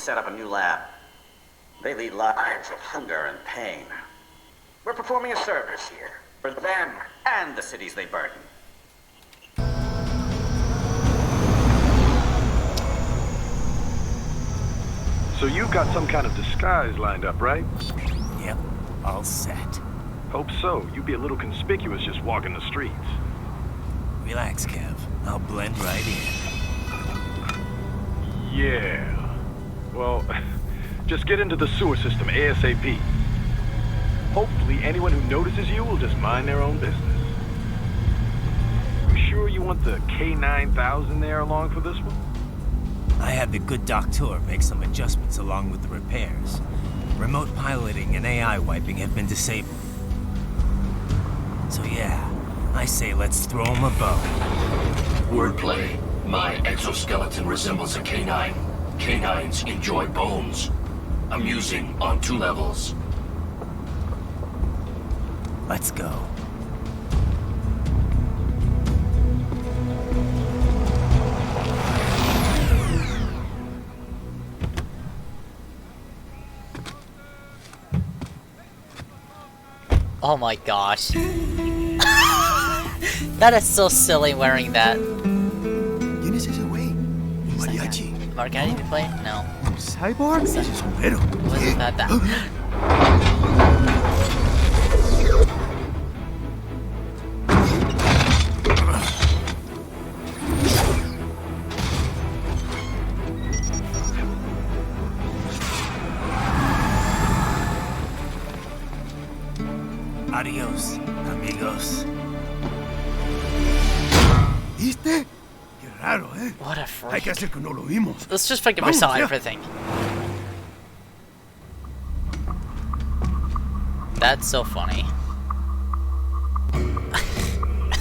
set up a new lab. They lead lives of hunger and pain. We're performing a service here for them and the cities they burden. So you've got some kind of disguise lined up, right? Yep, all set. Hope so. You'd be a little conspicuous just walking the streets. Relax, Kev. I'll blend right in. Yeah. Well, just get into the sewer system ASAP. Hopefully anyone who notices you will just mind their own business. You sure you want the K9000 there along for this one? I had the good doctor make some adjustments along with the repairs. Remote piloting and AI wiping have been disabled. So yeah, I say let's throw him a bone. Wordplay. My exoskeleton resembles a canine. Canines enjoy bones. Amusing on 2 levels. Let's go. Oh my gosh. That is so silly wearing that. ¿Quién es ese güey? ¿Un mariachi? Margatti to play? No. ¿Un cyborg? Ese sombrero. Wasn't that? Adios, amigos. ¿Viste? Qué raro, ¿eh? What a Hay que freak. hacer que no lo vimos. Let's just fucking Vamos, resaw ya. everything. That's so funny.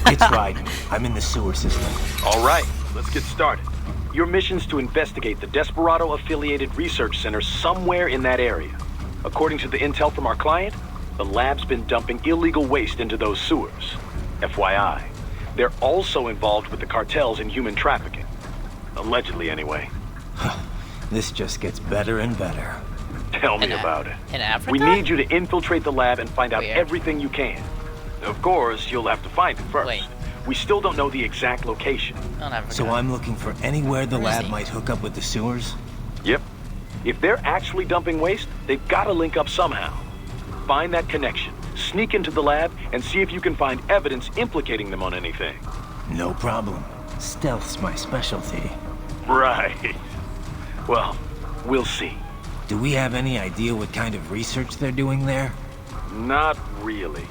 It's Ryden. I'm in the sewer system. All right, let's get started. Your mission's to investigate the Desperado-affiliated research center somewhere in that area. According to the intel from our client, the lab's been dumping illegal waste into those sewers. FYI, they're also involved with the cartels in human trafficking. Allegedly, anyway. This just gets better and better. Tell me In about it. In Africa? We need you to infiltrate the lab and find out Weird. everything you can. Of course, you'll have to find it first. Wait. We still don't know the exact location. Not Africa. So I'm looking for anywhere the Where is lab he? might hook up with the sewers? Yep. If they're actually dumping waste, they've got to link up somehow. Find that connection, sneak into the lab, and see if you can find evidence implicating them on anything. No problem. Stealth's my specialty. Right. Well, we'll see. Do we have any idea what kind of research they're doing there? Not really.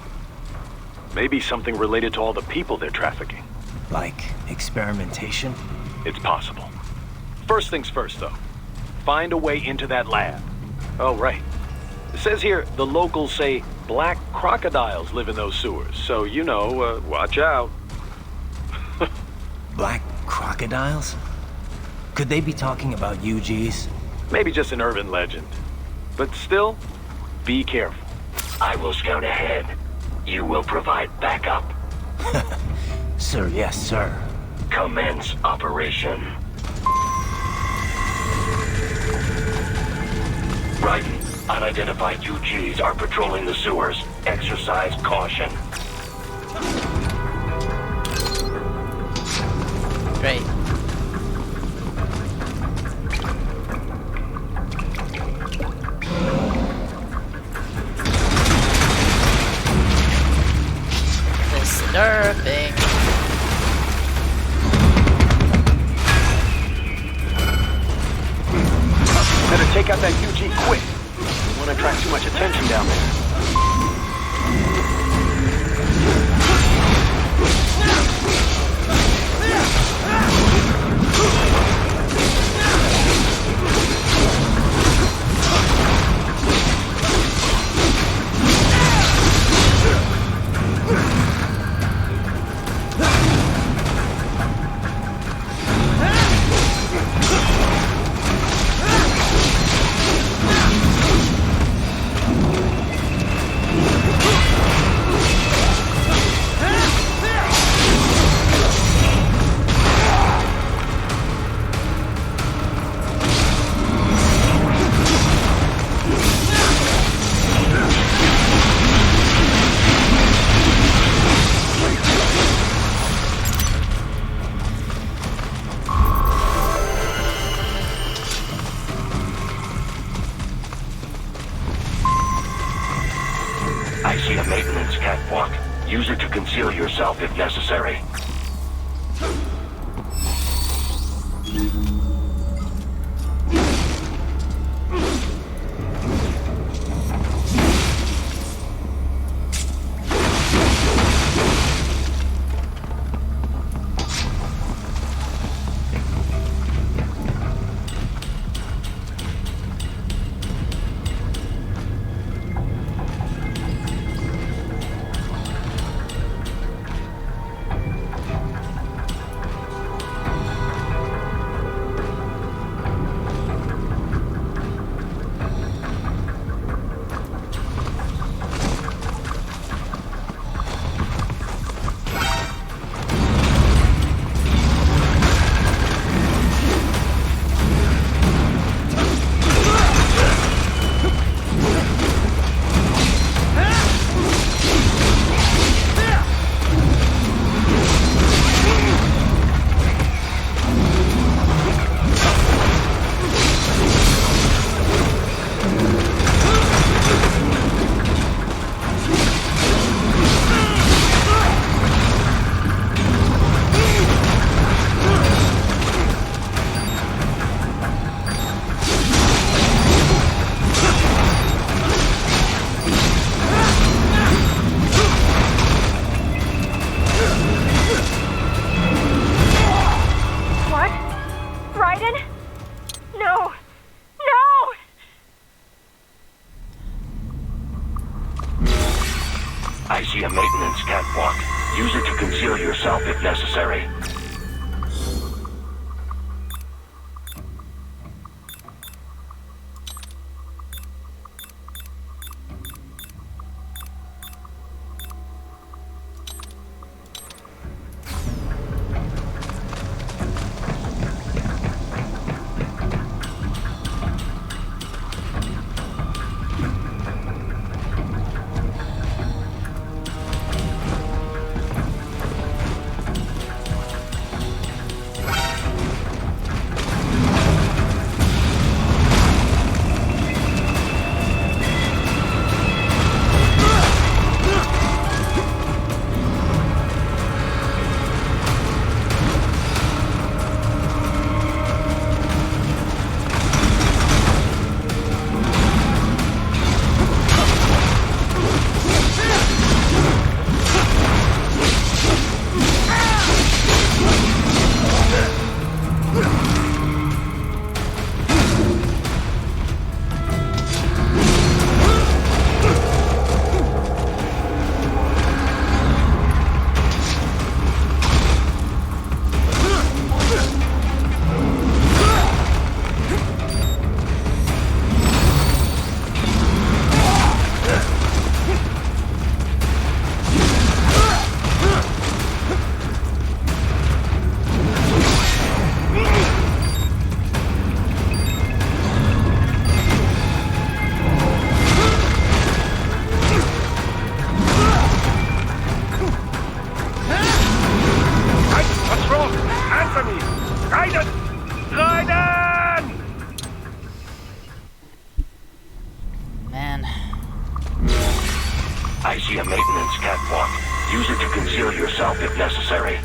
Maybe something related to all the people they're trafficking. Like experimentation? It's possible. First things first, though. Find a way into that lab. Oh, right. It says here the locals say black crocodiles live in those sewers, so you know, watch out. Black crocodiles? Could they be talking about UGs? Maybe just an urban legend. But still, be careful. I will scout ahead. You will provide backup. Sir, yes, sir. Commence operation. Ryden, unidentified UGs are patrolling the sewers. Exercise caution. Great. Disturbing. Better take out that UG quick. Don't want to attract too much attention down there. see a maintenance catwalk. Use it to conceal yourself if necessary. I see a maintenance catwalk. Use it to conceal yourself if necessary. I see a maintenance catwalk. Use it to conceal yourself if necessary.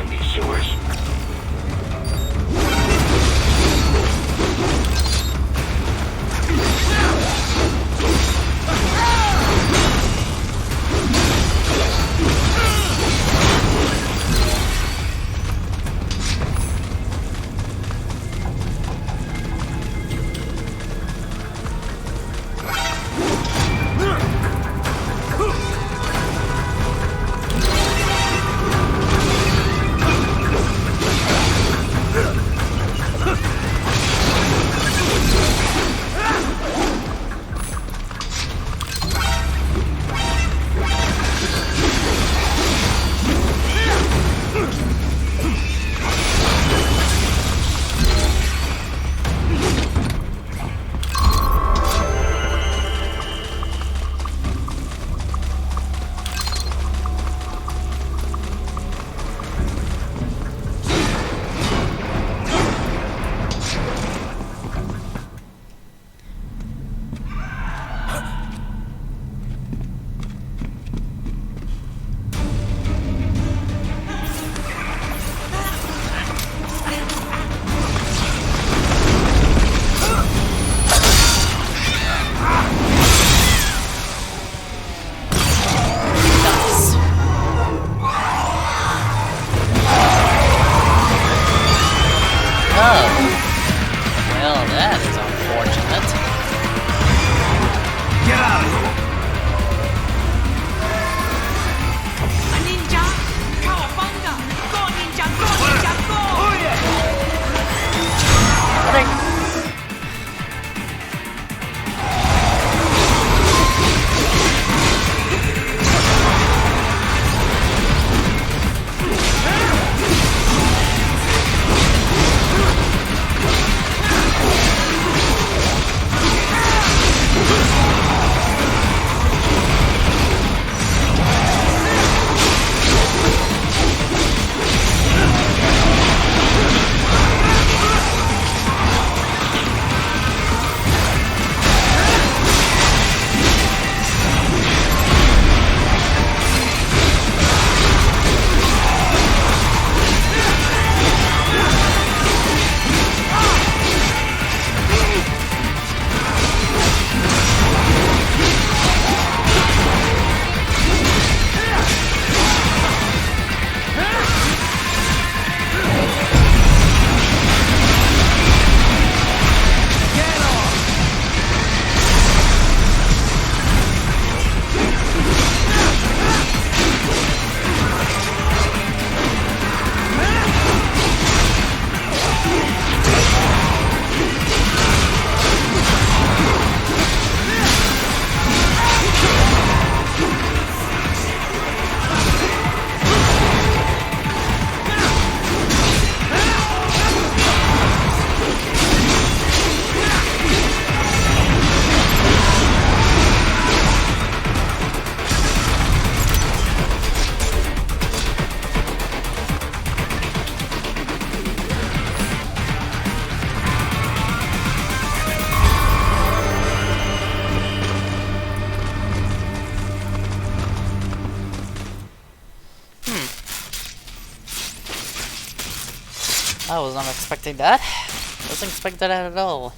patrolling these sewers. I was not expecting that. Wasn't expecting that at all.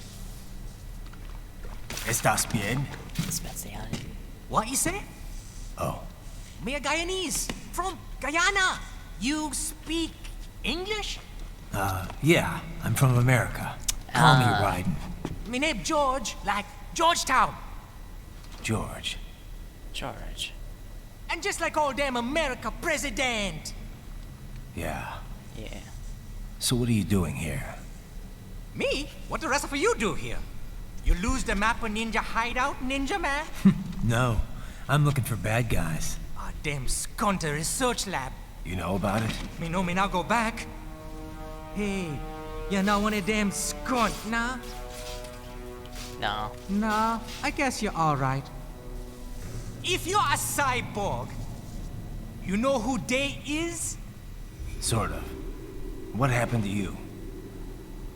¿Estás bien? What you say? Oh. Me a Guyanese from Guyana. You speak English? Yeah. I'm from America. Call me Ryden. Me name George, like Georgetown. George. George. And just like all damn America president. Yeah. Yeah. So what are you doing here? Me? What the rest of you do here? You lose the map of Ninja hideout, Ninja man? No. I'm looking for bad guys. Ah, damn Skunter research lab. You know about it? Me know me now go back. Hey, you not one of them skunt, nah? No. Nah, I guess you're alright. If you're a cyborg, you know who they is? Sort of. What happened to you?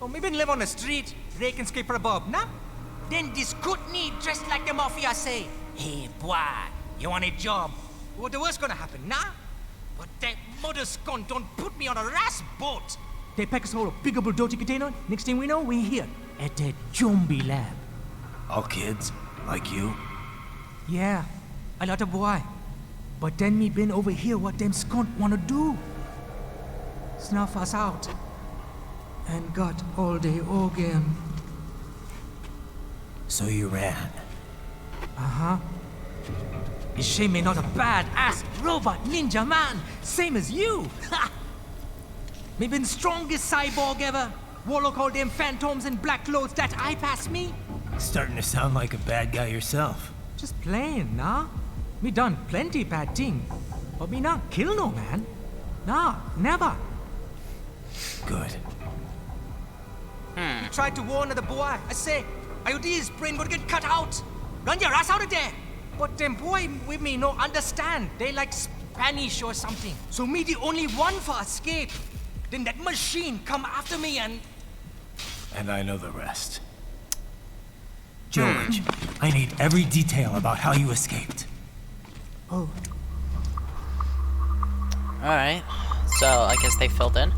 Oh, me been live on the street, rake and scrape for a bob, nah? Then this Kootenai dressed like the mafia say, hey boy, you want a job? What the worst gonna happen, nah? But that mother scum don't put me on a ras boat. They pack us all a bigger bulldozer container. Next thing we know, we're here at that zombie lab. All kids? Like you? Yeah, a lot of boy. But then me been over here what them skunt wanna do. Snuff us out. And got all the organ. So you ran. Uh-huh. Is she me not a bad-ass robot ninja man, same as you? Ha! Me been strongest cyborg ever. Warlock all them phantoms in black clothes that eye pass me. Starting to sound like a bad guy yourself. Just plain, nah? Me done plenty bad thing. But me not kill no man. Nah, never. Good. You tried to warn the boy. I say, IOD's brain would get cut out. Run your ass out of there. But them boy with me no understand. They like Spanish or something. So me the only one for escape. Then that machine come after me and... And I know the rest. George, I need every detail about how you escaped. Oh. Alright. So, I guess they filled in.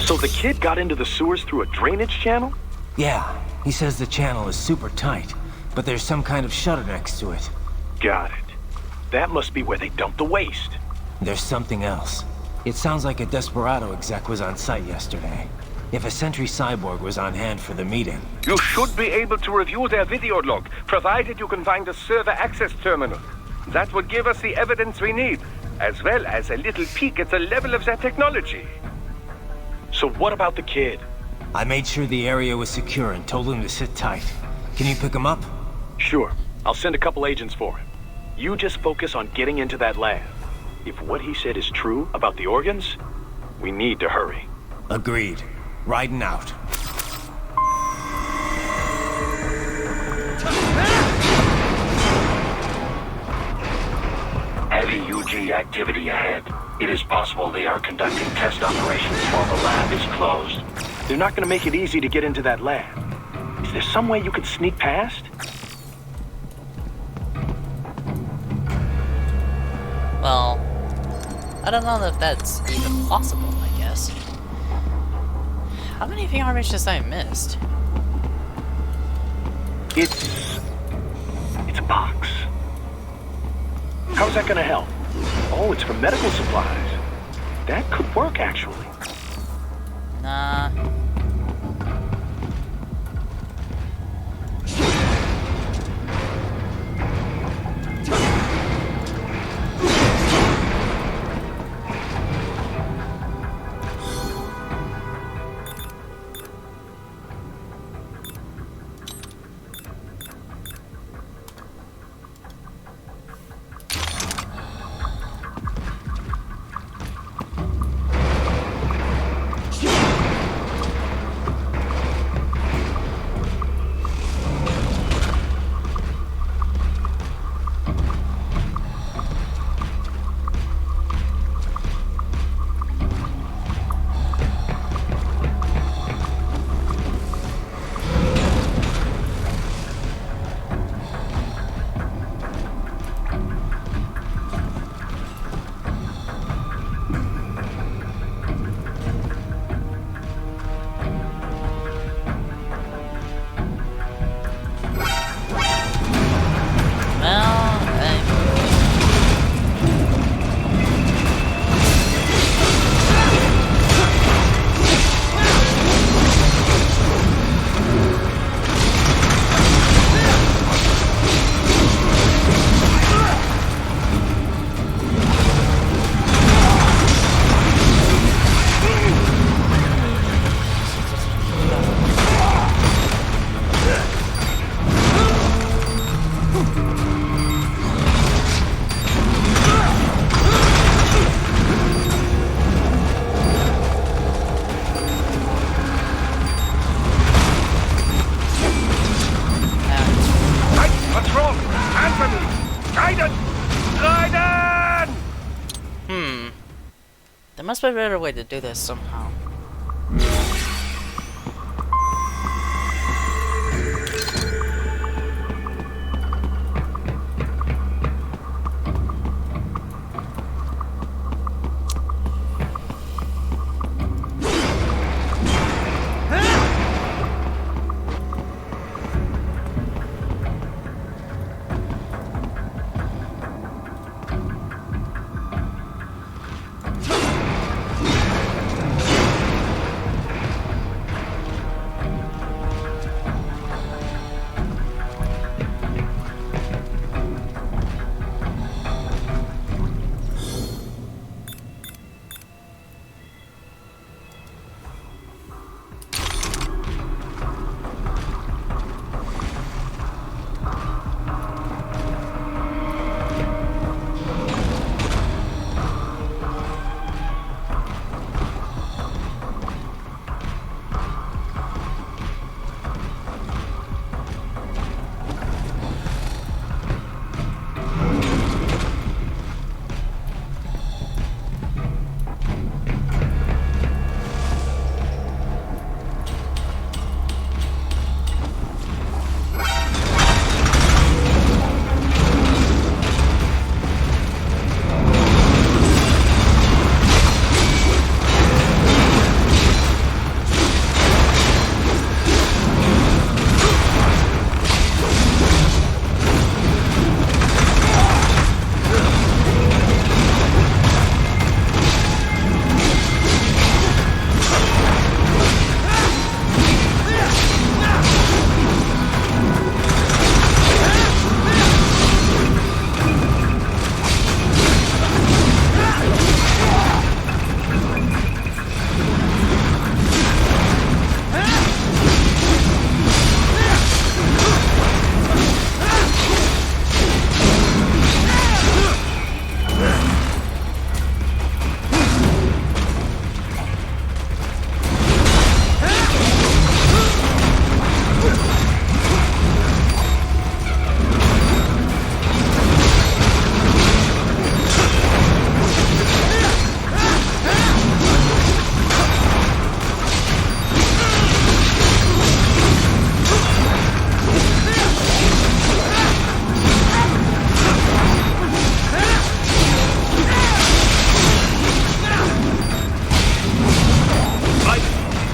So the kid got into the sewers through a drainage channel? Yeah, he says the channel is super tight, but there's some kind of shutter next to it. Got it. That must be where they dumped the waste. There's something else. It sounds like a Desperado exec was on site yesterday. If a Sentry Cyborg was on hand for the meeting. You should be able to review their video log, provided you can find a server access terminal. That would give us the evidence we need, as well as a little peek at the level of their technology. So what about the kid? I made sure the area was secure and told him to sit tight. Can you pick him up? Sure. I'll send a couple agents for him. You just focus on getting into that lab. If what he said is true about the organs, we need to hurry. Agreed. Riding out. Heavy UG activity ahead. It is possible they are conducting test operations while the lab is closed. They're not going to make it easy to get into that lab. Is there some way you could sneak past? Well, I don't know if that's even possible, I guess. How many VR missions I missed? It's a box. How's that gonna help? Oh, it's for medical supplies. That could work, actually. Nah. There must be a better way to do this somehow.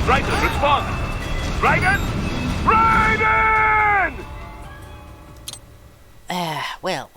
Raiden, respond! Raiden! Raiden! Well.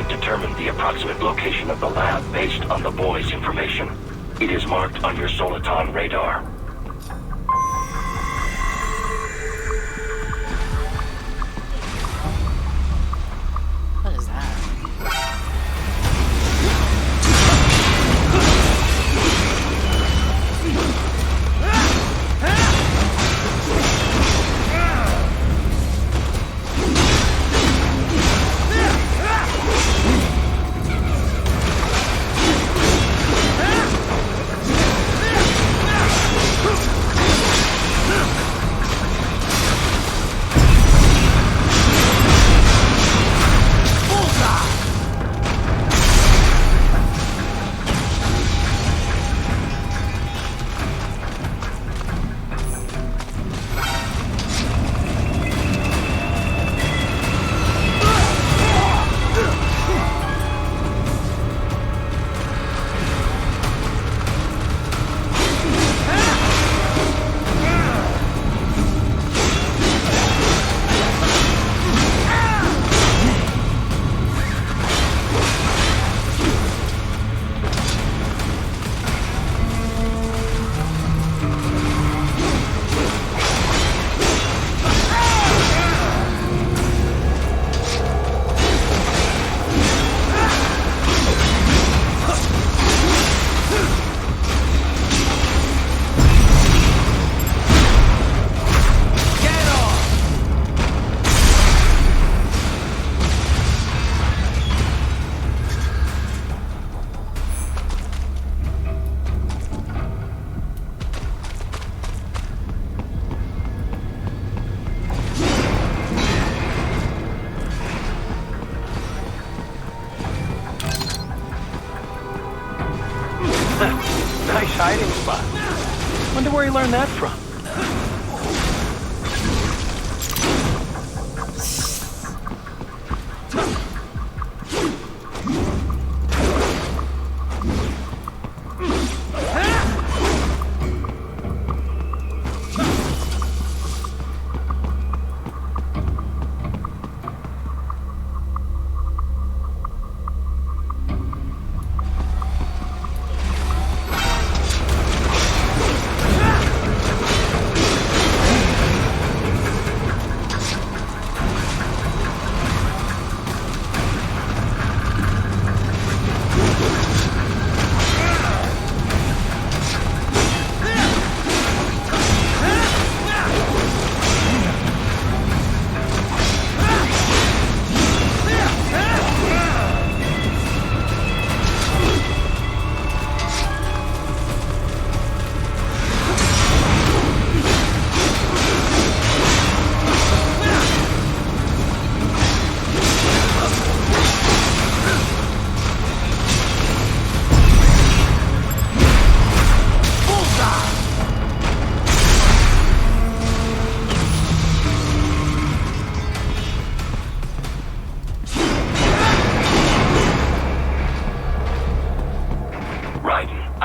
Determined the approximate location of the lab based on the boy's information. It is marked on your Soliton radar. What is that? Nice hiding spot. Wonder where he learned that from.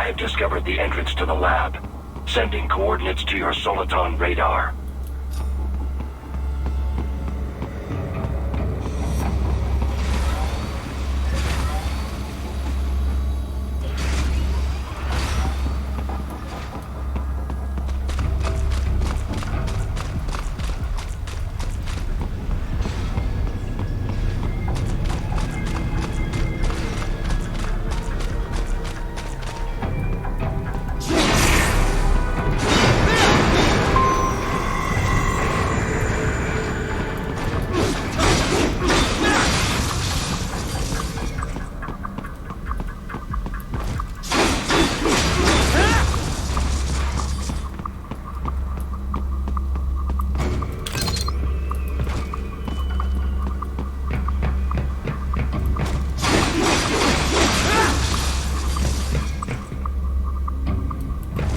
I've discovered the entrance to the lab. Sending coordinates to your Soliton radar.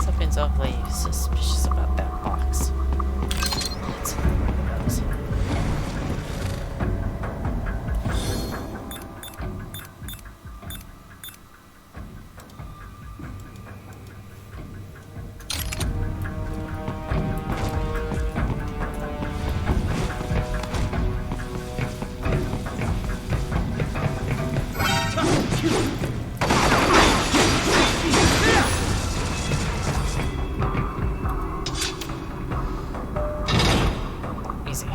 Something's awfully suspicious about that box. Let's see where it goes. Easy.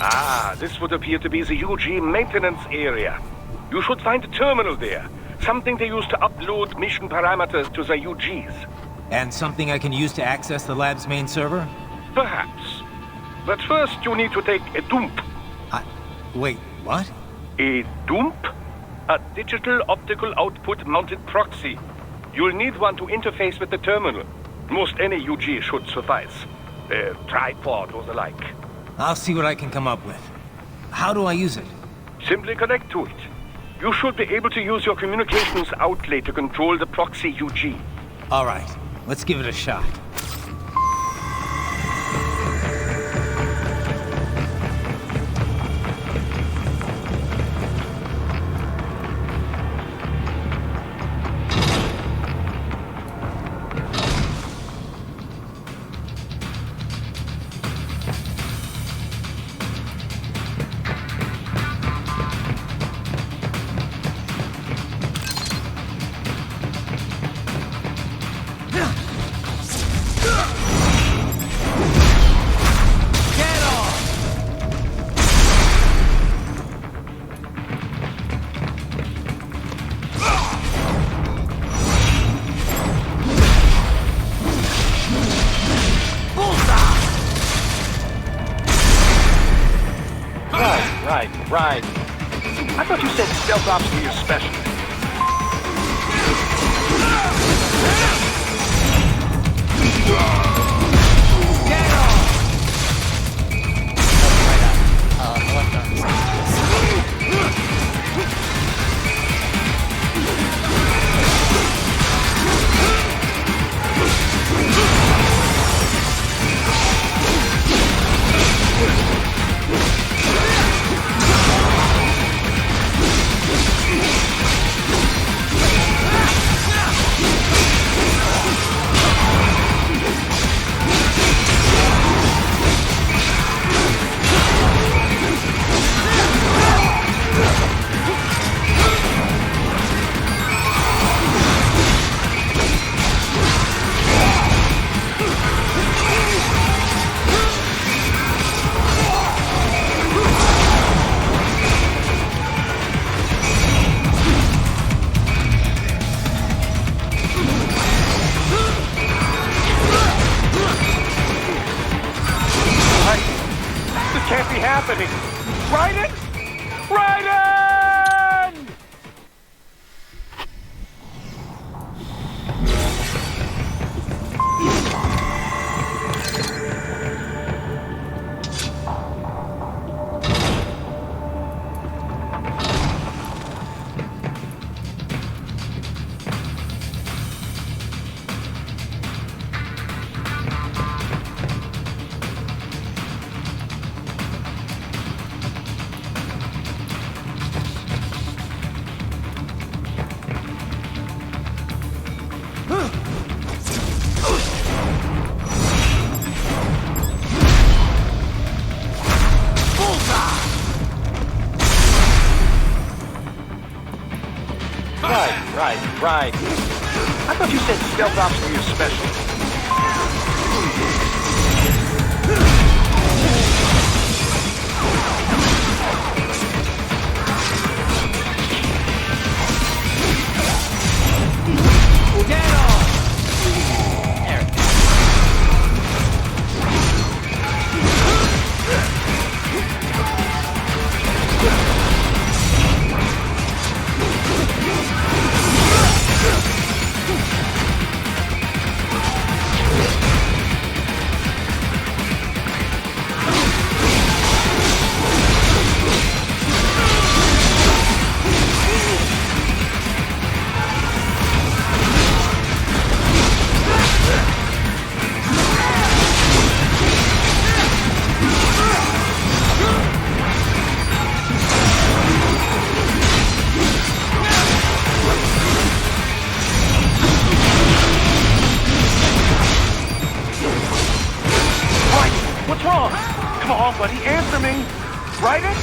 Ah, this would appear to be the UG maintenance area. You should find a terminal there. Something they use to upload mission parameters to the UGs. And something I can use to access the lab's main server? Perhaps. But first you need to take a dump. Wait, what? A dump? A digital optical output mounted proxy. You'll need one to interface with the terminal. Most any UG should suffice. A tripod or the like. I'll see what I can come up with. How do I use it? Simply connect to it. You should be able to use your communications outlet to control the proxy UG. All right, let's give it a shot. Right. I thought you said stealth ops were your specialty. Can't be happening. Raiden? Raiden! right. I thought you said stealth ops were your specialty. What's wrong? Come on, buddy, answer me. Raiden?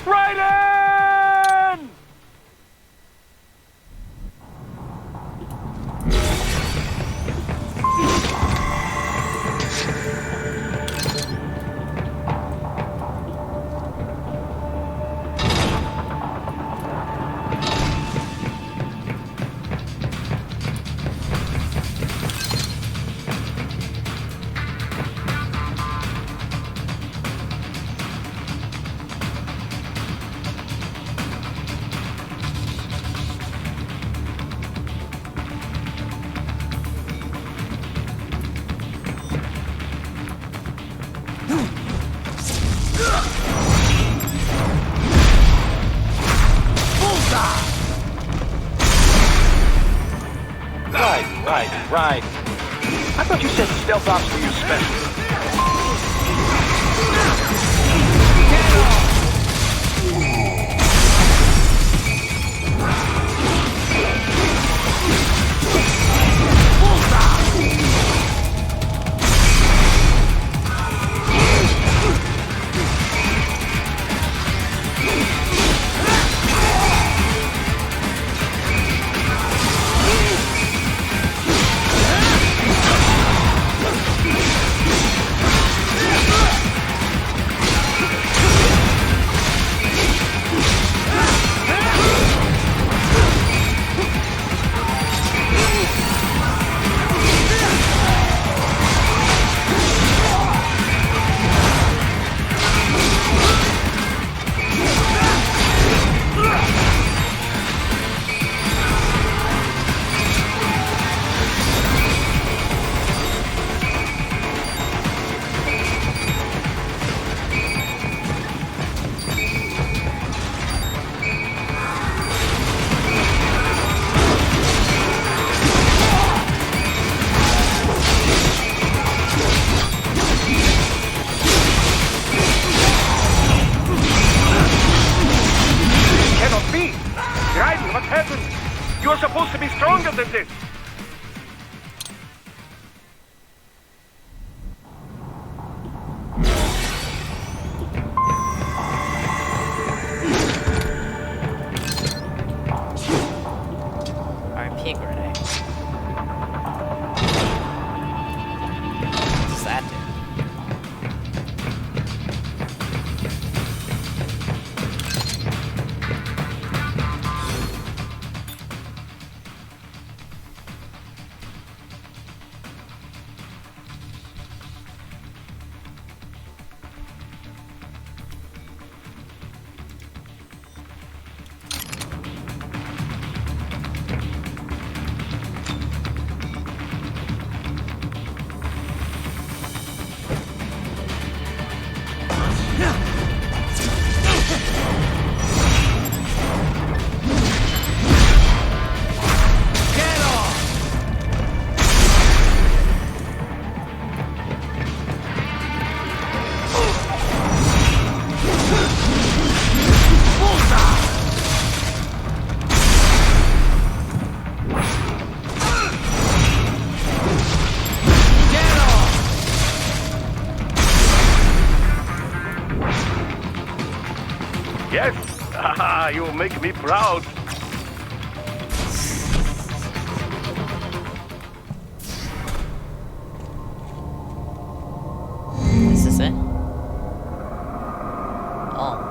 Raiden! Right. I thought you said stealth ops were your specialty. Raiden, what happened? You're supposed to be stronger than this. RP grenade. What does that do? Yes, you make me proud. it? Oh.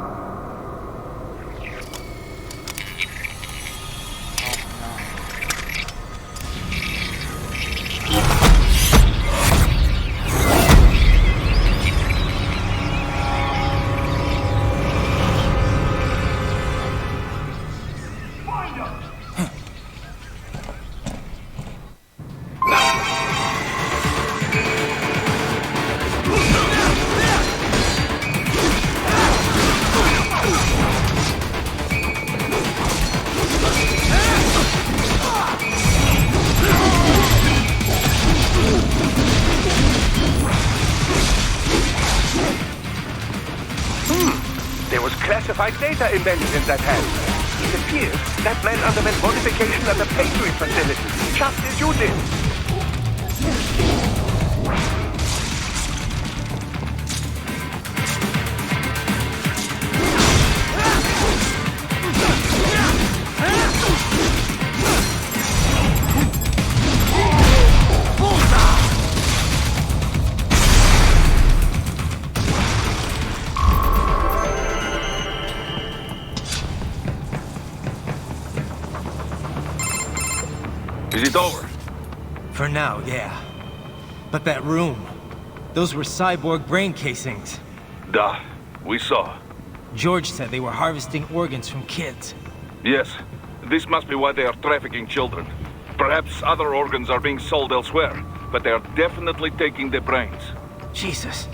There was classified data embedded in that hand. It appears that man underwent modification at the Patriot facility, just as you did. Is it over? For now, yeah. But that room, those were cyborg brain casings. Duh, we saw. George said they were harvesting organs from kids. Yes, this must be why they are trafficking children. Perhaps other organs are being sold elsewhere, but they are definitely taking their brains. Jesus,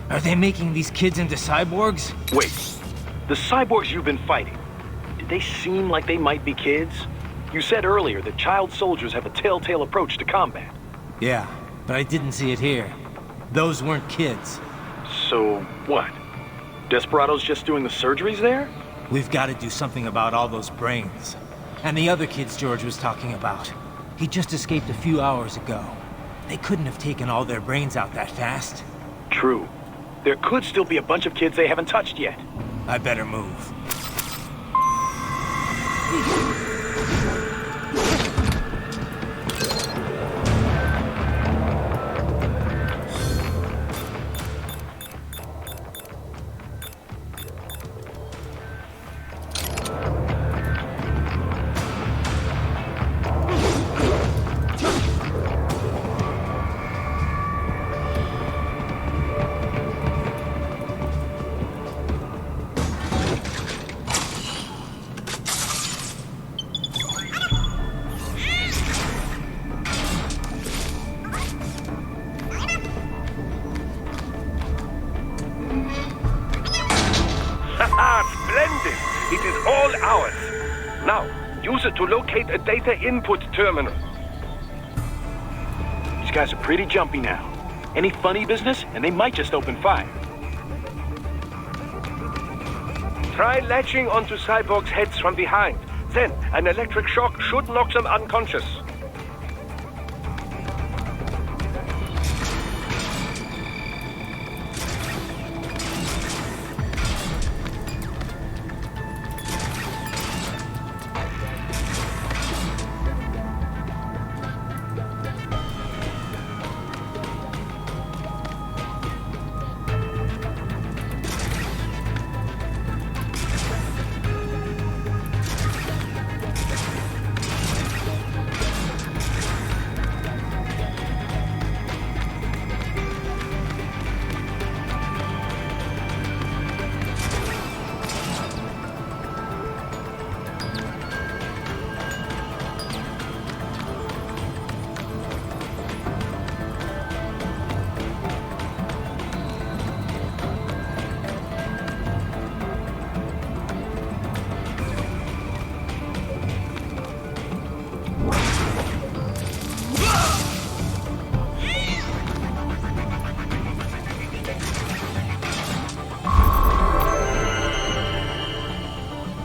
are they making these kids into cyborgs? Wait, the cyborgs you've been fighting, did they seem like they might be kids? You said earlier that child soldiers have a telltale approach to combat. Yeah, but I didn't see it here. Those weren't kids. So, what? Desperado's just doing the surgeries there? We've got to do something about all those brains. And the other kids George was talking about. He just escaped a few hours ago. They couldn't have taken all their brains out that fast. True. There could still be a bunch of kids they haven't touched yet. I better move. Splendid! It is all ours. Now, use it to locate a data input terminal. These guys are pretty jumpy now. Any funny business, and they might just open fire. Try latching onto cyborgs' heads from behind. Then, an electric shock should knock them unconscious.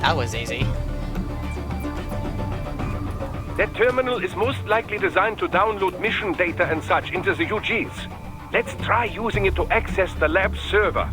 That was easy. That terminal is most likely designed to download mission data and such into the UGs. Let's try using it to access the lab server.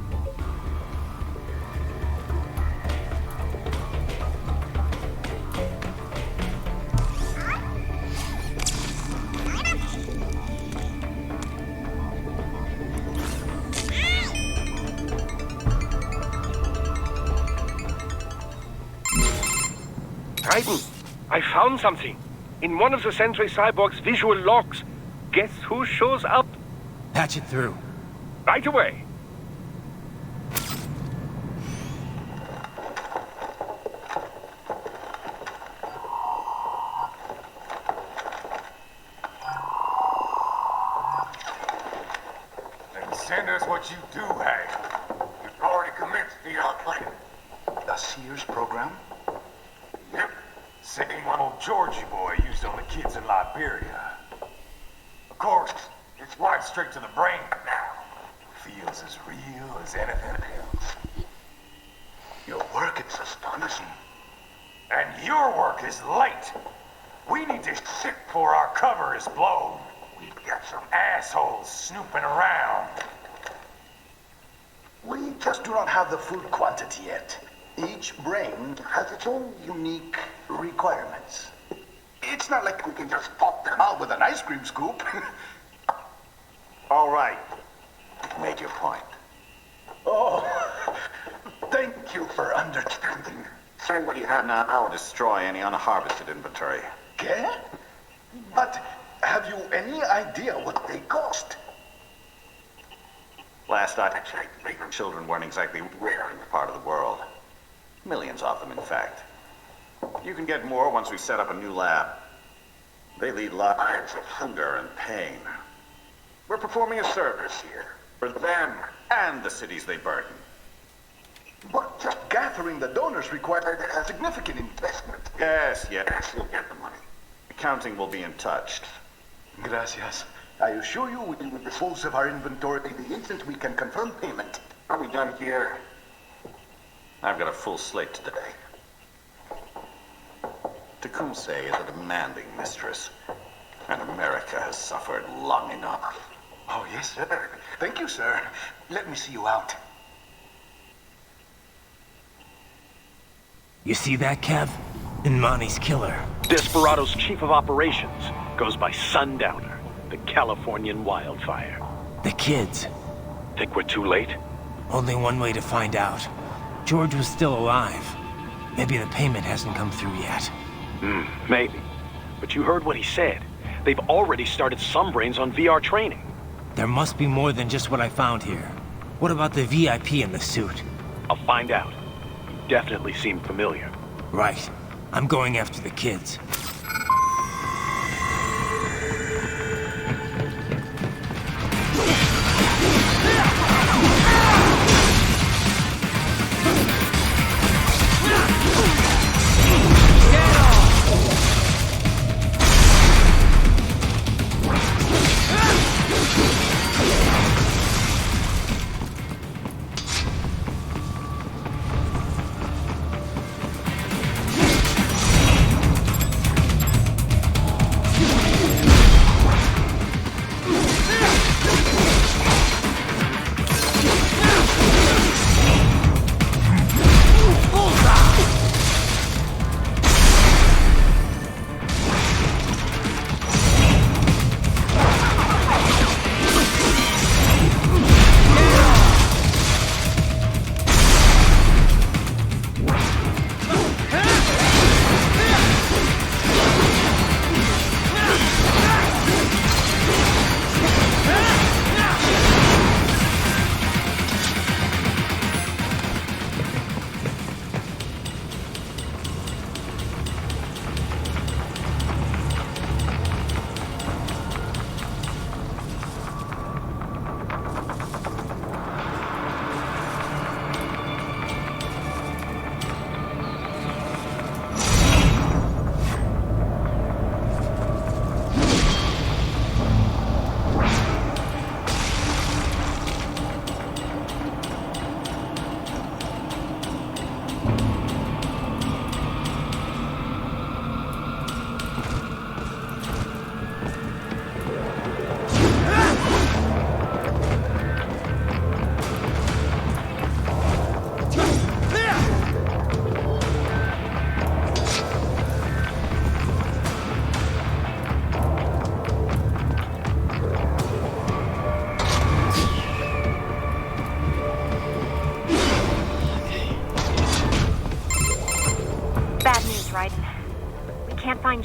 Raiden, I found something. In one of the Sentry Cyborg's visual logs. Guess who shows up? Patch it through. Right away. Then send us what you do have. You've already commenced the outplan. The Sears program? Yep. Same one old Georgie boy used on the kids in Liberia. Of course, it's wiped straight to the brain now. Feels as real as anything else. Your work is astonishing. And your work is late. We need this shit before our cover is blown. We've got some assholes snooping around. We just do not have the full quantity yet. Each brain has its own unique requirements. It's not like we can just pop them out with an ice cream scoop. All right. Make your point. Oh, thank you for understanding. Say what you have now. I'll destroy any unharvested inventory. Okay? But have you any idea what they cost? Last I checked, children weren't exactly rare in the part of the world. Millions of them, in fact. You can get more once we set up a new lab. They lead lives of hunger and pain. We're performing a service here for them and the cities they burden. But just gathering the donors required a significant investment. Yes, you'll get the money. Accounting will be in touch. Gracias. I assure you we will dispose of our inventory the instant we can confirm payment. Are we done here? I've got a full slate today. Tecumseh is a demanding mistress, and America has suffered long enough. Oh, yes, sir. Thank you, sir. Let me see you out. You see that, Kev? Imani's killer. Desperado's chief of operations goes by Sundowner, the Californian wildfire. The kids. Think we're too late? Only one way to find out. George was still alive. Maybe the payment hasn't come through yet. Maybe. But you heard what he said. They've already started some brains on VR training. There must be more than just what I found here. What about the VIP in the suit? I'll find out. You definitely seem familiar. Right. I'm going after the kids.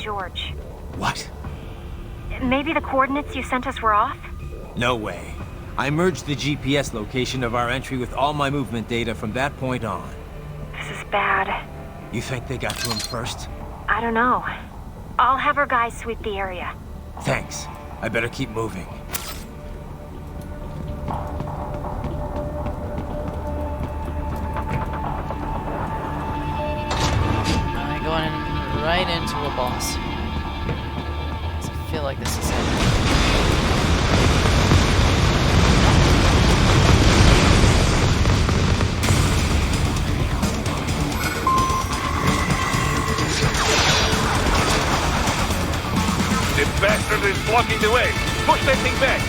George. What? Maybe the coordinates you sent us were off? No way. I merged the GPS location of our entry with all my movement data from that point on. This is bad. You think they got to him first? I don't know. I'll have our guys sweep the area. Thanks. I better keep moving. I'm going right into a boss. I feel like this is it. The bastard is blocking the way. Push that thing back.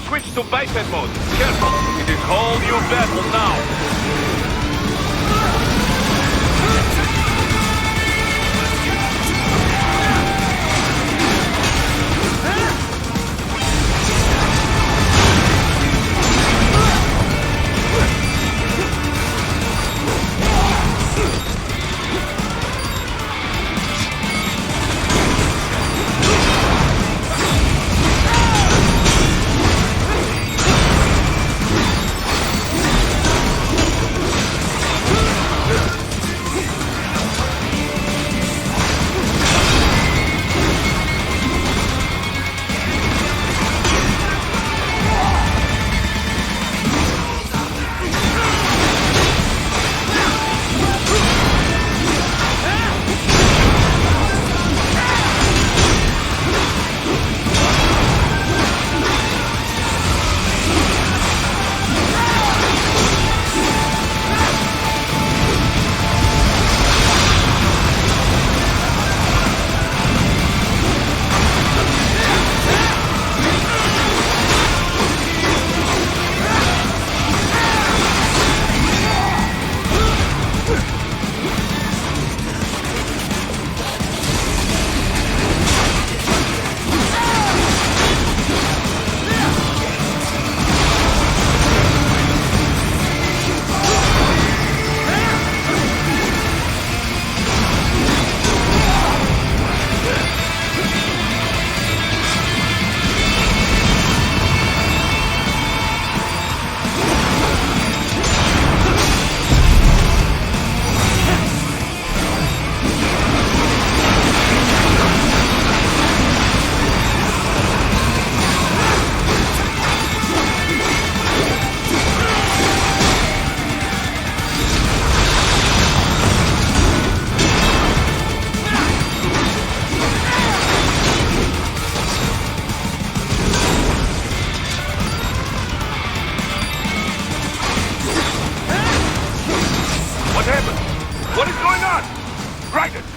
Switch to biped mode. Careful, it is whole new battle now.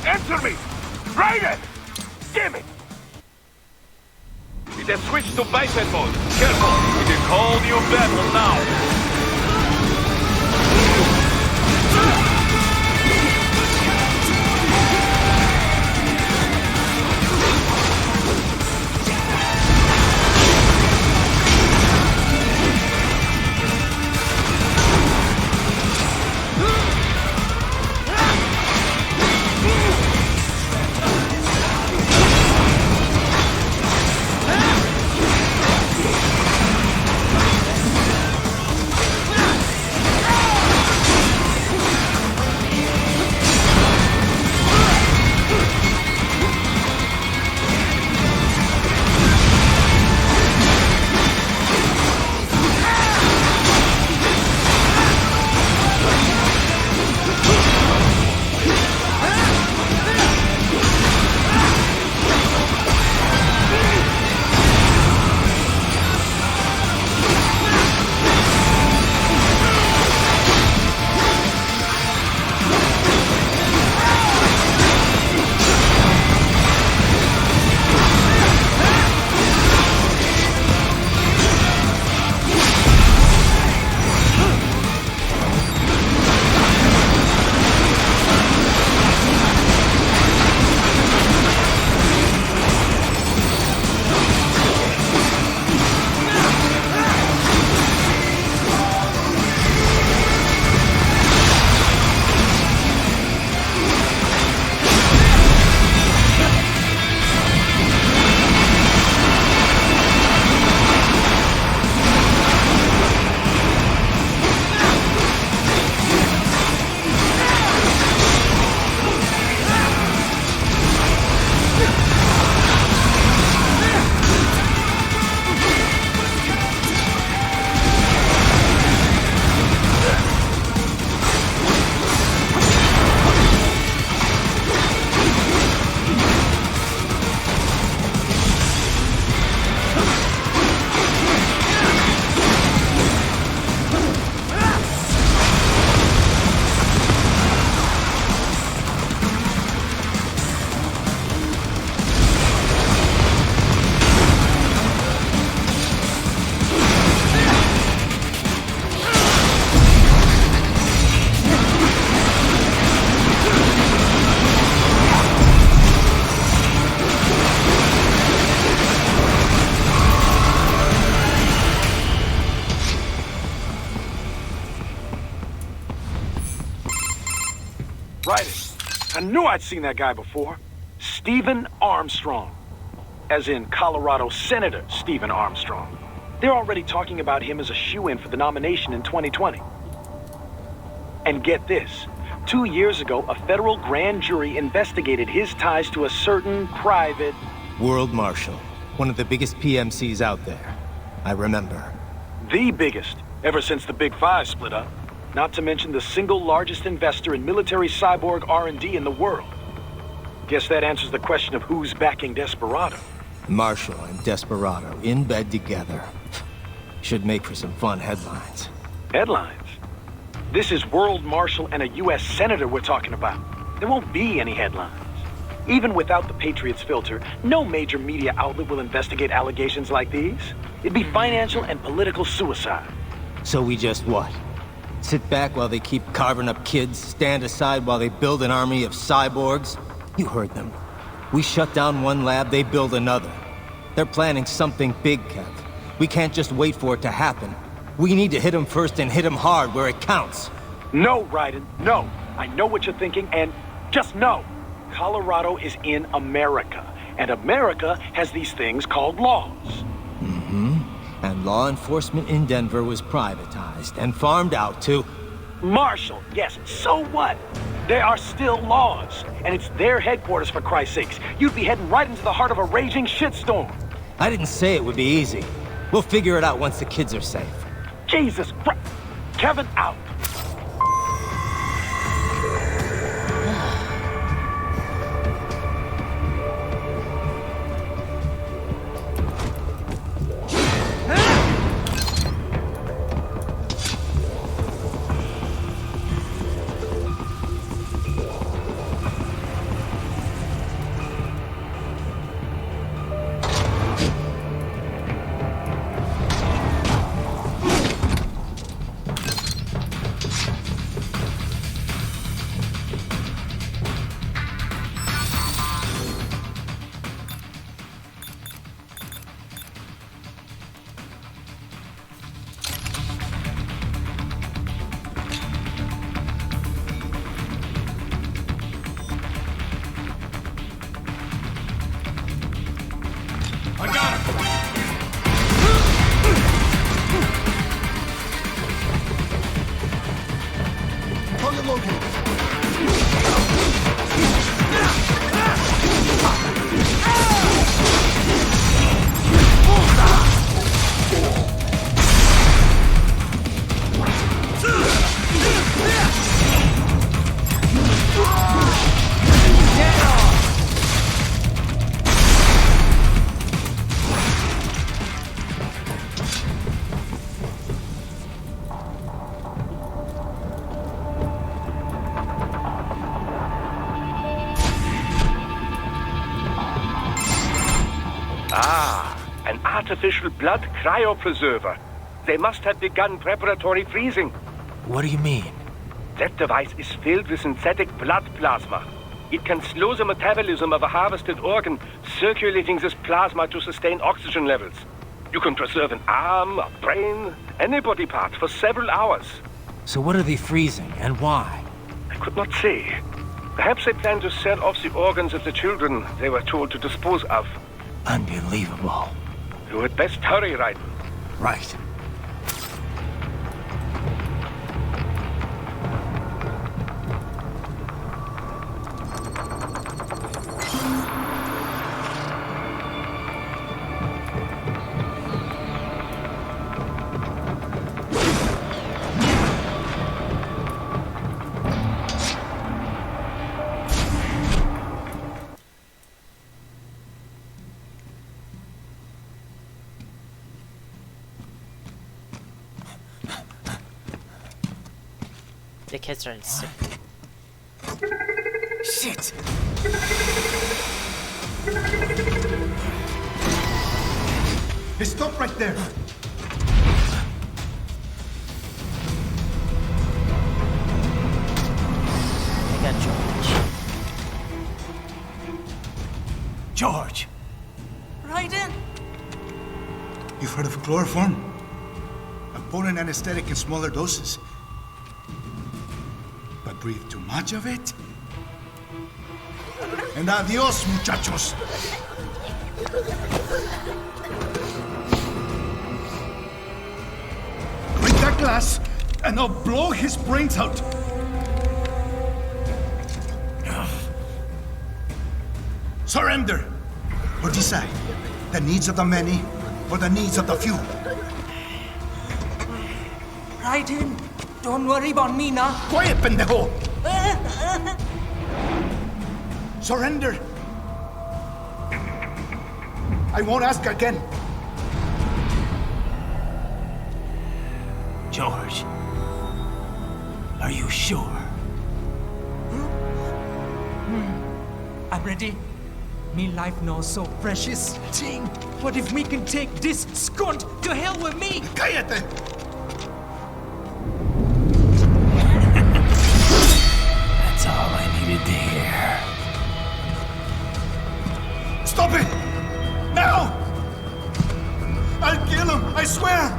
Answer me! Raiden! Damn it! It has switched to biped mode. Careful, it is whole new battle now. Right. I knew I'd seen that guy before. Stephen Armstrong. As in Colorado Senator Stephen Armstrong. They're already talking about him as a shoo-in for the nomination in 2020. And get this. 2 years ago, a federal grand jury investigated his ties to a certain private... World Marshal. One of the biggest PMCs out there. I remember. The biggest, ever since the Big Five split up. Not to mention the single largest investor in military cyborg R&D in the world. Guess that answers the question of who's backing Desperado. Marshall and Desperado in bed together. Should make for some fun headlines. Headlines? This is World Marshal and a U.S. Senator we're talking about. There won't be any headlines. Even without the Patriots filter, no major media outlet will investigate allegations like these. It'd be financial and political suicide. So we just what? Sit back while they keep carving up kids, stand aside while they build an army of cyborgs? You heard them. We shut down one lab, they build another. They're planning something big, Kev. We can't just wait for it to happen. We need to hit them first and hit them hard where it counts. No, Raiden, no. I know what you're thinking, and just no. Colorado is in America, and America has these things called laws. Mm-hmm. And law enforcement in Denver was privatized and farmed out to... Marshall, yes, so what? There are still laws, and it's their headquarters, for Christ's sakes. You'd be heading right into the heart of a raging shitstorm. I didn't say it would be easy. We'll figure it out once the kids are safe. Jesus Christ. Kevin, out. An artificial blood cryopreserver. They must have begun preparatory freezing. What do you mean? That device is filled with synthetic blood plasma. It can slow the metabolism of a harvested organ, circulating this plasma to sustain oxygen levels. You can preserve an arm, a brain, any body part for several hours. So what are they freezing, and why? I could not say. Perhaps they plan to sell off the organs of the children they were told to dispose of. Unbelievable. You had best hurry, Raiden. Right. The kids are insane. Shit! Hey, stop right there! I got George. George! Raiden! You've heard of chloroform? A potent anesthetic in smaller doses. But breathe too much of it, And adios, muchachos. Break that glass, and I'll blow his brains out. Surrender! Or decide. The needs of the many, or the needs of the few. Right in. Don't worry about me now. Quiet, pendejo! Surrender! I won't ask again. George, are you sure? I'm ready. Me life now so precious. Ting, what if me can take this skunt to hell with me? Cállate! That's all I needed to hear. Stop it! Now! I'll kill him, I swear!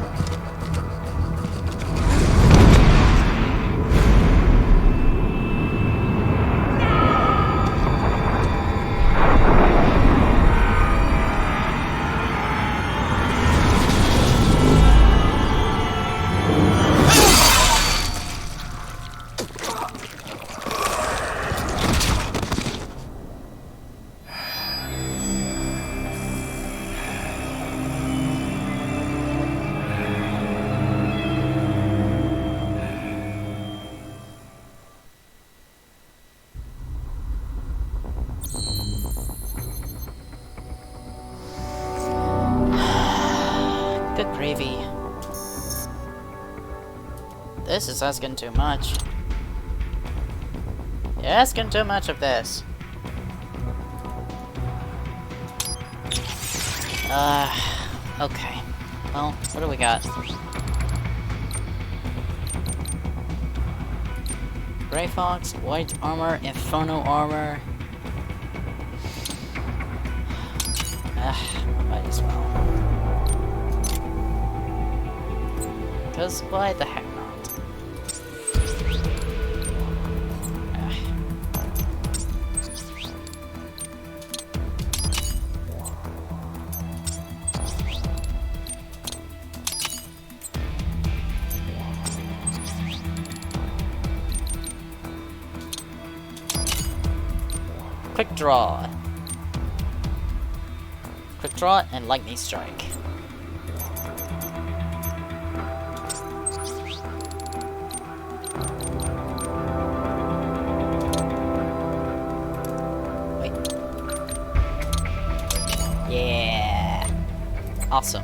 Good gravy. This is asking too much. You're asking too much of this. Okay. Well, what do we got? Grey Fox, white armor, inferno armor. Might as well. Because why the heck not? Quick draw. Quick draw and lightning strike. Wait. Yeah. Awesome.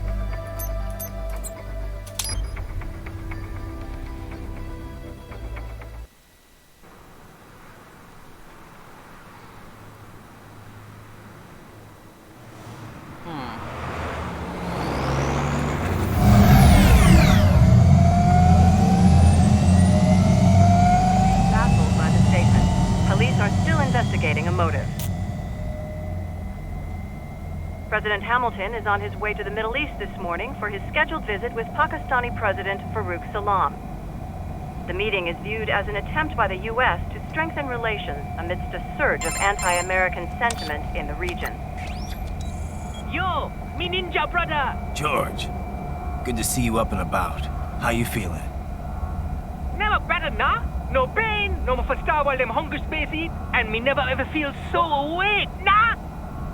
Baffled by the statement. Police are still investigating a motive. President Hamilton is on his way to the Middle East this morning for his scheduled visit with Pakistani President Farouk Salam. The meeting is viewed as an attempt by the U.S. to strengthen relations amidst a surge of anti-American sentiment in the region. Yo, me ninja brother. George, good to see you up and about. How you feeling? Never better, nah? No pain, no more for star while them hunger space eat, and me never ever feel so awake, nah?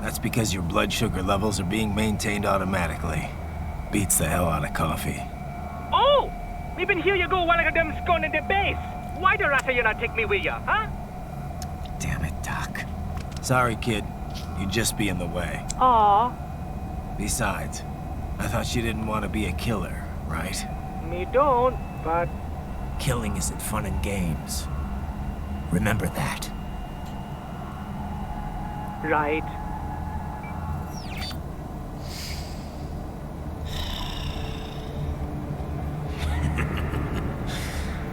That's because your blood sugar levels are being maintained automatically. Beats the hell out of coffee. Oh! Me been here you go while I got them scone in the base. Why the rata you not take me with ya, huh? Damn it, Doc. Sorry, kid. You'd just be in the way. Aw, Besides, I thought you didn't want to be a killer, right? me don't, but Killing isn't fun and games. Remember that. right.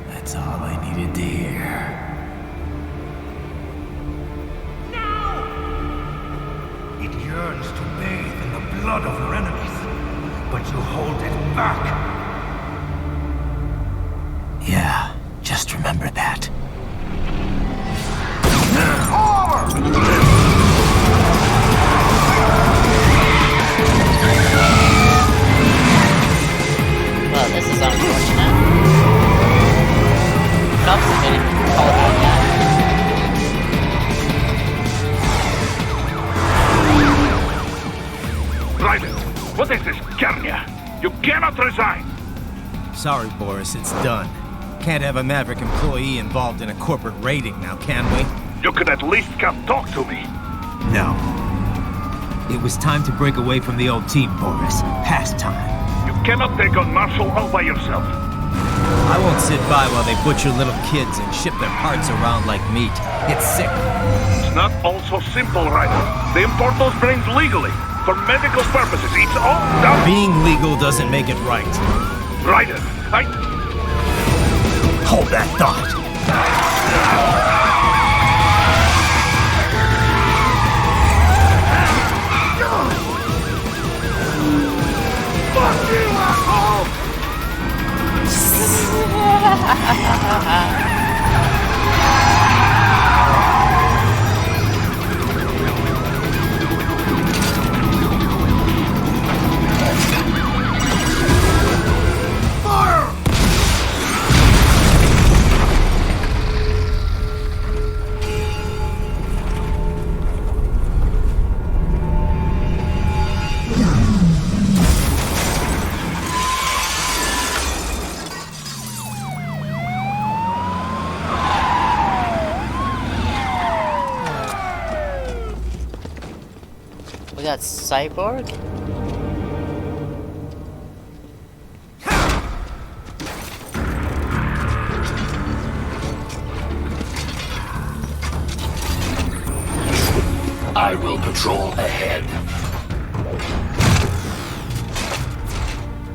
That's all I needed to hear. It yearns to bathe in the blood of your enemies, but you hold it back. Yeah, just remember that. Forward! unfortunate. Cops are getting called out yet. Ryder, what is this Garnia? You cannot resign! Sorry, Boris, it's done. Can't have a Maverick employee involved in a corporate raiding now, can we? You could at least come talk to me. No. It was time to break away from the old team, Boris. Past time. You cannot take on Marshall all by yourself. I won't sit by while they butcher little kids and ship their parts around like meat. It's sick. It's not all so simple, Ryder. They import those brains legally. For medical purposes, it's all done. Being legal doesn't make it right. Ryder, Hold that thought. Fuck you, asshole! We got Cyborg? I will patrol ahead.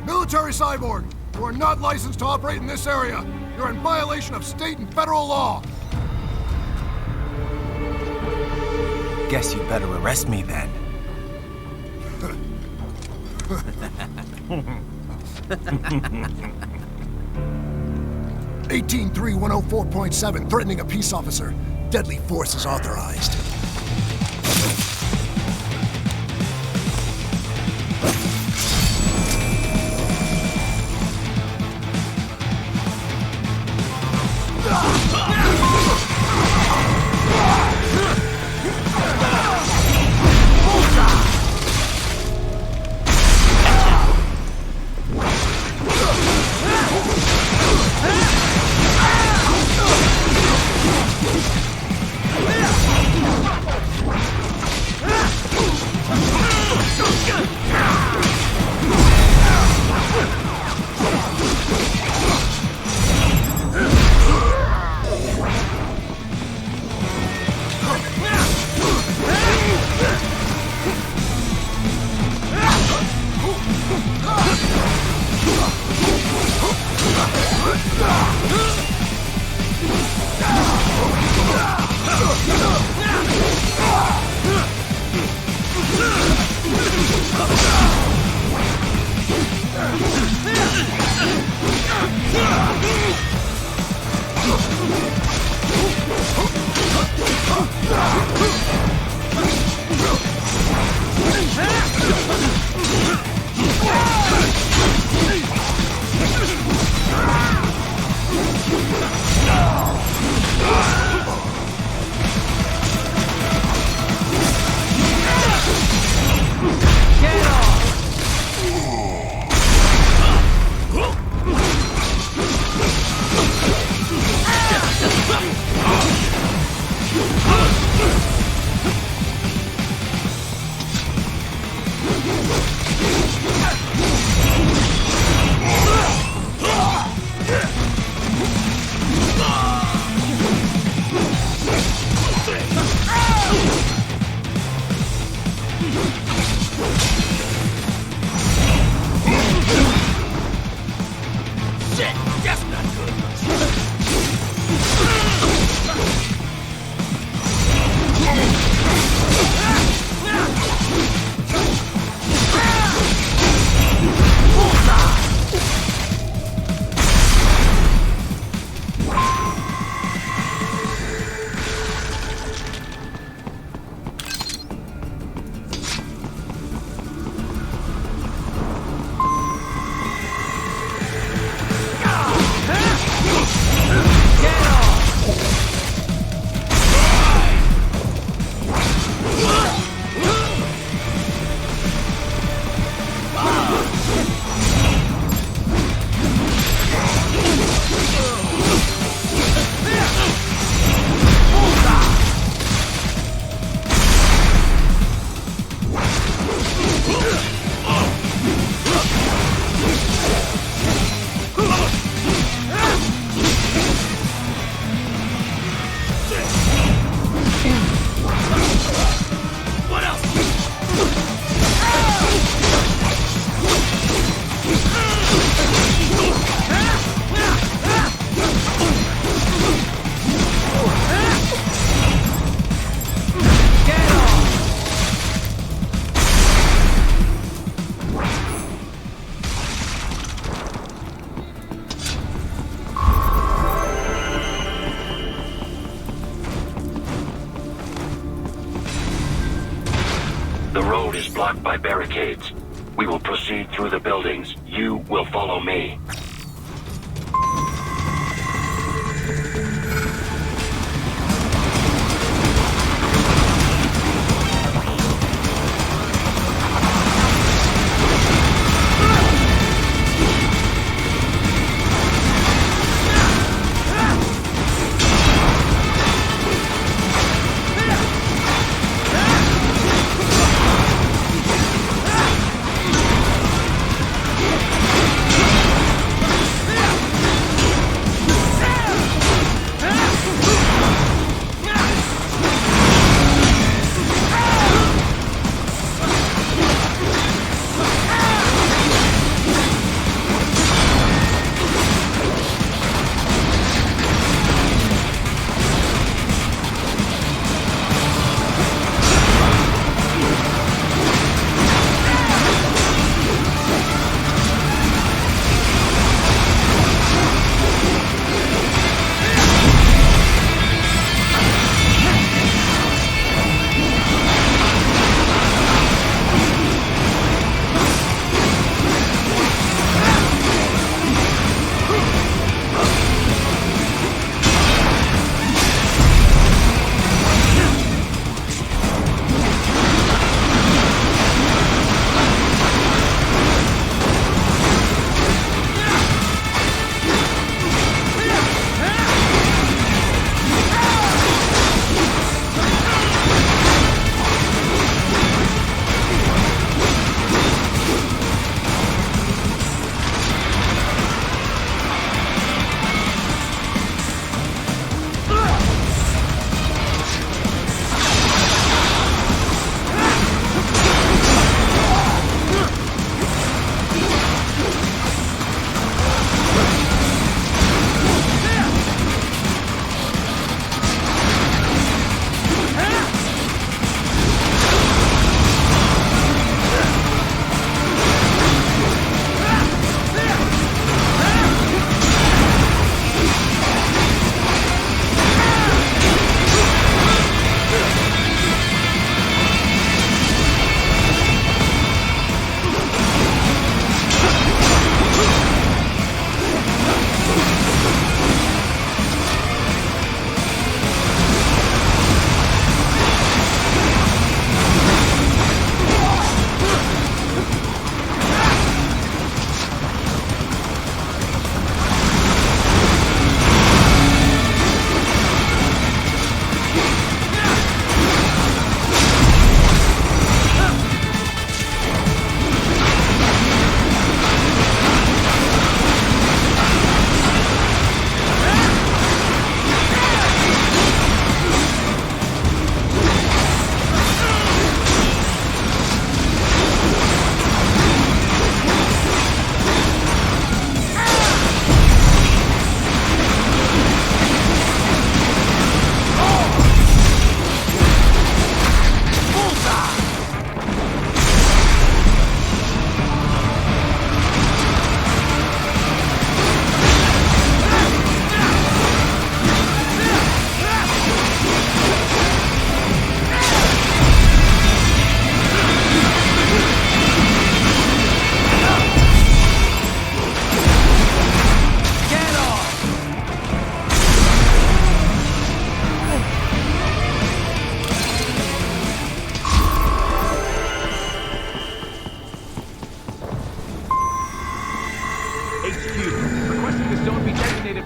Military Cyborg, you are not licensed to operate in this area. You're in violation of state and federal law. Guess you better arrest me then. 18-3-104.7, threatening a peace officer. Deadly force is authorized. The road is blocked by barricades. We will proceed through the buildings. You will follow me.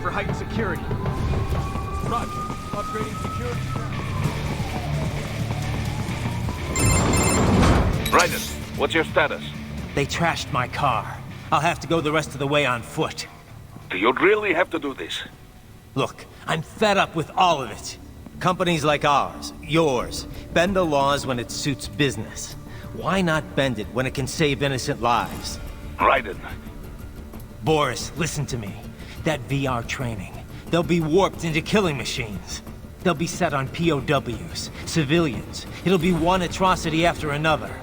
for heightened security. Roger. Upgrading security. Raiden, what's your status? They trashed my car. I'll have to go the rest of the way on foot. Do you really have to do this? Look, I'm fed up with all of it. Companies like ours, yours, bend the laws when it suits business. Why not bend it when it can save innocent lives? Raiden. Boris, listen to me. That VR training, they'll be warped into killing machines. They'll be set on POWs, civilians. It'll be one atrocity after another.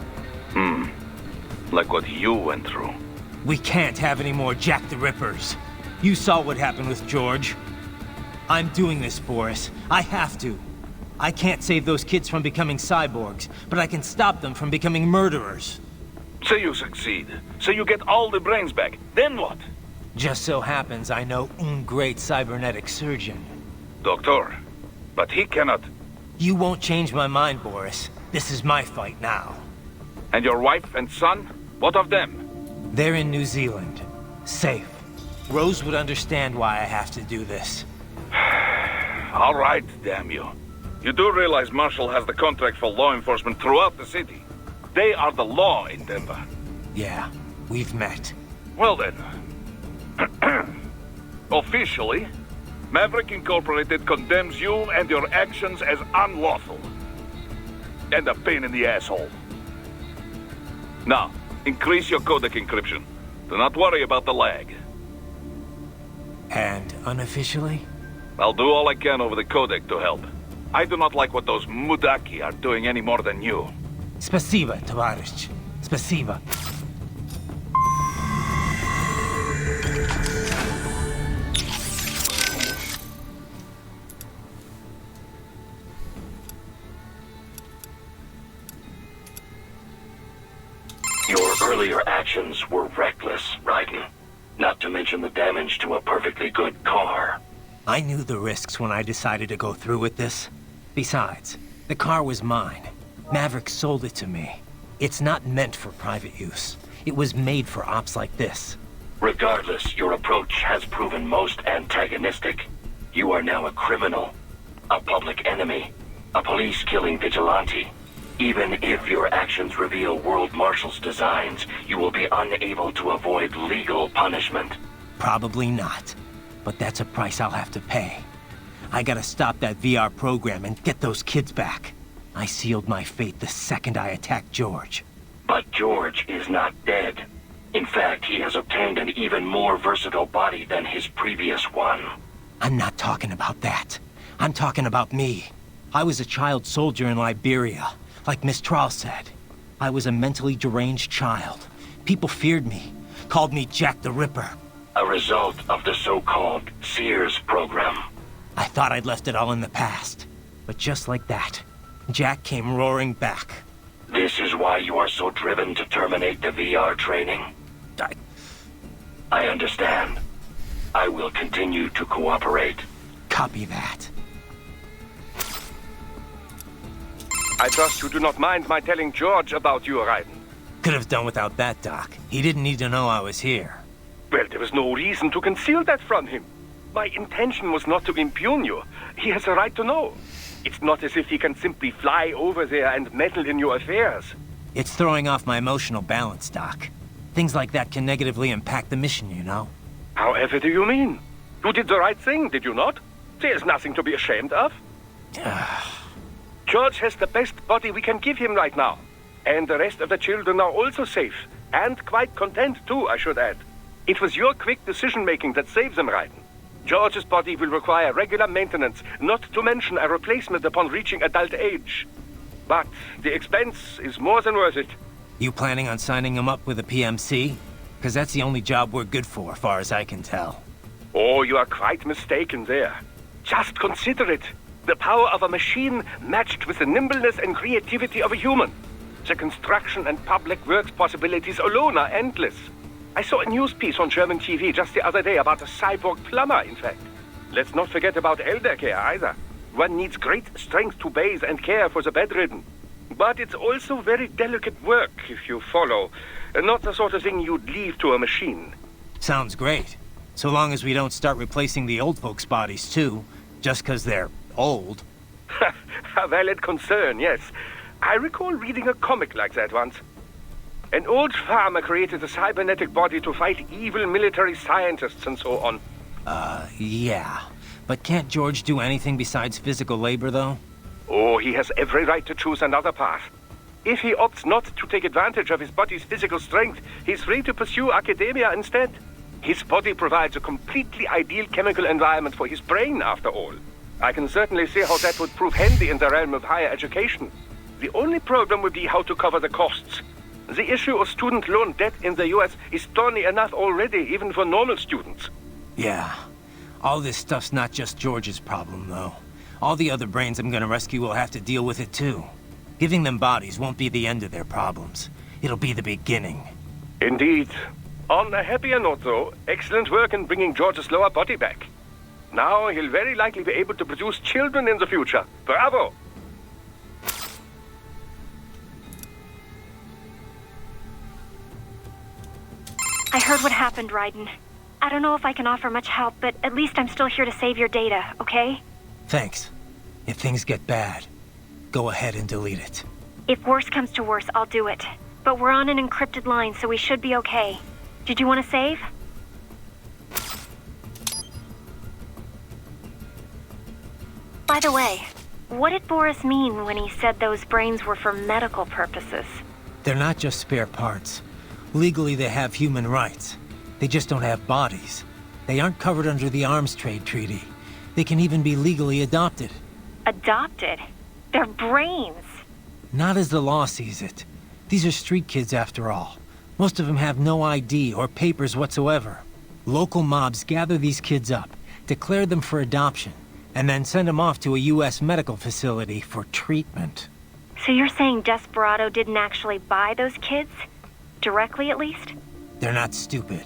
Like what you went through. We can't have any more Jack the Rippers. You saw what happened with George. I'm doing this, Boris. I have to. I can't save those kids from becoming cyborgs, but I can stop them from becoming murderers. Say you succeed. Say you get all the brains back. Then what? Just so happens I know un great cybernetic surgeon. Doctor. But he cannot... You won't change my mind, Boris. This is my fight now. And your wife and son? What of them? They're in New Zealand. Safe. Rose would understand why I have to do this. All right, damn you. You do realize Marshall has the contract for law enforcement throughout the city. They are the law in Denver. Yeah, we've met. Well then. Officially, Maverick Incorporated condemns you and your actions as unlawful. And a pain in the asshole. Now, increase your codec encryption. Do not worry about the lag. And unofficially? I'll do all I can over the codec to help. I do not like what those Mudaki are doing any more than you. Spasiba, Tavarish. Spasiba. Your earlier actions were reckless, Raiden. Not to mention the damage to a perfectly good car. I knew the risks when I decided to go through with this. Besides, the car was mine. Maverick sold it to me. It's not meant for private use. It was made for ops like this. Regardless, your approach has proven most antagonistic. You are now a criminal, a public enemy, a police-killing vigilante. Even if your actions reveal World Marshal's designs, you will be unable to avoid legal punishment. Probably not. But that's a price I'll have to pay. I gotta stop that VR program and get those kids back. I sealed my fate the second I attacked George. But George is not dead. In fact, he has obtained an even more versatile body than his previous one. I'm not talking about that. I'm talking about me. I was a child soldier in Liberia, like Miss Trawl said. I was a mentally deranged child. People feared me, called me Jack the Ripper. A result of the so-called Sears program. I thought I'd left it all in the past. But just like that, Jack came roaring back. This is why you are so driven to terminate the VR training. I understand. I will continue to cooperate. Copy that. I trust you do not mind my telling George about you, Raiden. Could have done without that, Doc. He didn't need to know I was here. Well, there was no reason to conceal that from him. My intention was not to impugn you. He has a right to know. It's not as if he can simply fly over there and meddle in your affairs. It's throwing off my emotional balance, Doc. Things like that can negatively impact the mission, you know? However do you mean? You did the right thing, did you not? There's nothing to be ashamed of. George has the best body we can give him right now. And the rest of the children are also safe. And quite content too, I should add. It was your quick decision-making that saved them, Raiden. George's body will require regular maintenance, not to mention a replacement upon reaching adult age. But the expense is more than worth it. You planning on signing him up with a PMC? Because that's the only job we're good for, far as I can tell. Oh, you are quite mistaken there. Just consider it. The power of a machine matched with the nimbleness and creativity of a human. The construction and public works possibilities alone are endless. I saw a news piece on German TV just the other day about a cyborg plumber, in fact. Let's not forget about elder care either. One needs great strength to bathe and care for the bedridden. But it's also very delicate work, if you follow. Not the sort of thing you'd leave to a machine. Sounds great. So long as we don't start replacing the old folks' bodies, too. Just because they're old. A valid concern, yes. I recall reading a comic like that once. An old farmer created a cybernetic body to fight evil military scientists and so on. Yeah. But can't George do anything besides physical labor, though? Oh, he has every right to choose another path. If he opts not to take advantage of his body's physical strength, he's free to pursue academia instead. His body provides a completely ideal chemical environment for his brain, after all. I can certainly see how that would prove handy in the realm of higher education. The only problem would be how to cover the costs. The issue of student loan debt in the US is thorny enough already, even for normal students. Yeah. All this stuff's not just George's problem, though. All the other brains I'm gonna rescue will have to deal with it, too. Giving them bodies won't be the end of their problems. It'll be the beginning. Indeed. On a happier note, though, excellent work in bringing George's lower body back. Now he'll very likely be able to produce children in the future. Bravo! I heard what happened, Raiden. I don't know if I can offer much help, but at least I'm still here to save your data, okay? Thanks. If things get bad, go ahead and delete it. If worse comes to worse, I'll do it. But we're on an encrypted line, so we should be okay. Did you want to save? By the way, what did Boris mean when he said those brains were for medical purposes? They're not just spare parts. Legally, they have human rights. They just don't have bodies. They aren't covered under the Arms Trade Treaty. They can even be legally adopted. Adopted? They're brains! Not as the law sees it. These are street kids after all. Most of them have no ID or papers whatsoever. Local mobs gather these kids up, declare them for adoption, and then send them off to a US medical facility for treatment. So you're saying Desperado didn't actually buy those kids? Directly, at least? They're not stupid.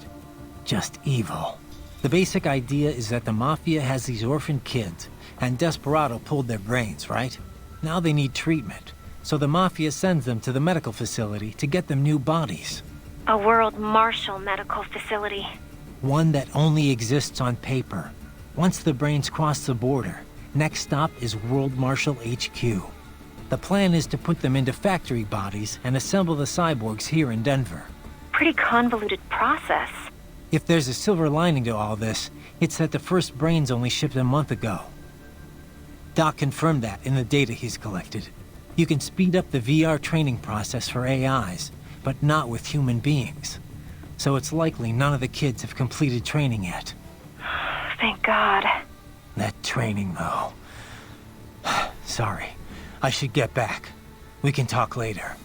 Just evil. The basic idea is that the Mafia has these orphaned kids, and Desperado pulled their brains, right? Now they need treatment, so the Mafia sends them to the medical facility to get them new bodies. A World Marshal medical facility. One that only exists on paper. Once the brains cross the border, next stop is World Marshal HQ. The plan is to put them into factory bodies and assemble the cyborgs here in Denver. Pretty convoluted process. If there's a silver lining to all this, it's that the first brains only shipped a month ago. Doc confirmed that in the data he's collected. You can speed up the VR training process for AIs, but not with human beings. So it's likely none of the kids have completed training yet. Thank God. That training, though. Sorry. I should get back. We can talk later.